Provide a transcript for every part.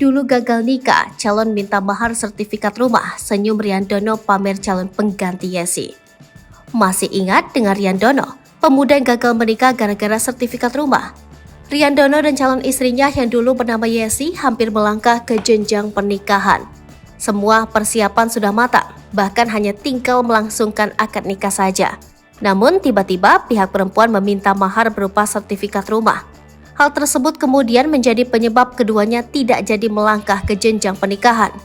Dulu gagal nikah, calon minta mahar sertifikat rumah, senyum Riandono pamer calon pengganti Yesi. Masih ingat dengan Riandono, pemuda yang gagal menikah gara-gara sertifikat rumah? Riandono dan calon istrinya yang dulu bernama Yesi hampir melangkah ke jenjang pernikahan. Semua persiapan sudah matang, bahkan hanya tinggal melangsungkan akad nikah saja. Namun tiba-tiba pihak perempuan meminta mahar berupa sertifikat rumah. Hal tersebut kemudian menjadi penyebab keduanya tidak jadi melangkah ke jenjang pernikahan.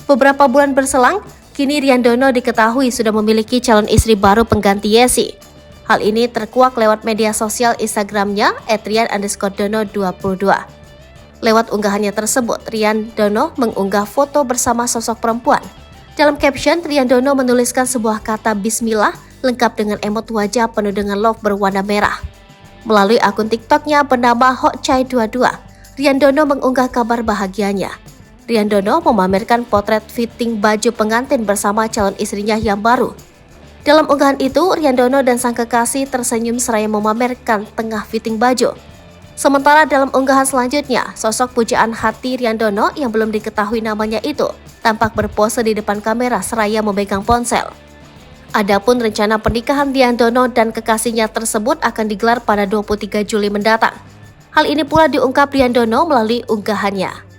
Beberapa bulan berselang, kini Riandono diketahui sudah memiliki calon istri baru pengganti Yesi. Hal ini terkuak lewat media sosial Instagramnya @rian_dono22. Lewat unggahannya tersebut, Riandono mengunggah foto bersama sosok perempuan. Dalam caption, Riandono menuliskan sebuah kata Bismillah lengkap dengan emot wajah penuh dengan love berwarna merah. Melalui akun TikToknya bernama Hotchai22, Riandono mengunggah kabar bahagianya. Riandono memamerkan potret fitting baju pengantin bersama calon istrinya yang baru. Dalam unggahan itu, Riandono dan sang kekasih tersenyum seraya memamerkan tengah fitting baju. Sementara dalam unggahan selanjutnya, sosok pujaan hati Riandono yang belum diketahui namanya itu tampak berpose di depan kamera seraya memegang ponsel. Adapun rencana pernikahan Riandono dan kekasihnya tersebut akan digelar pada 23 Juli mendatang. Hal ini pula diungkap Riandono melalui unggahannya.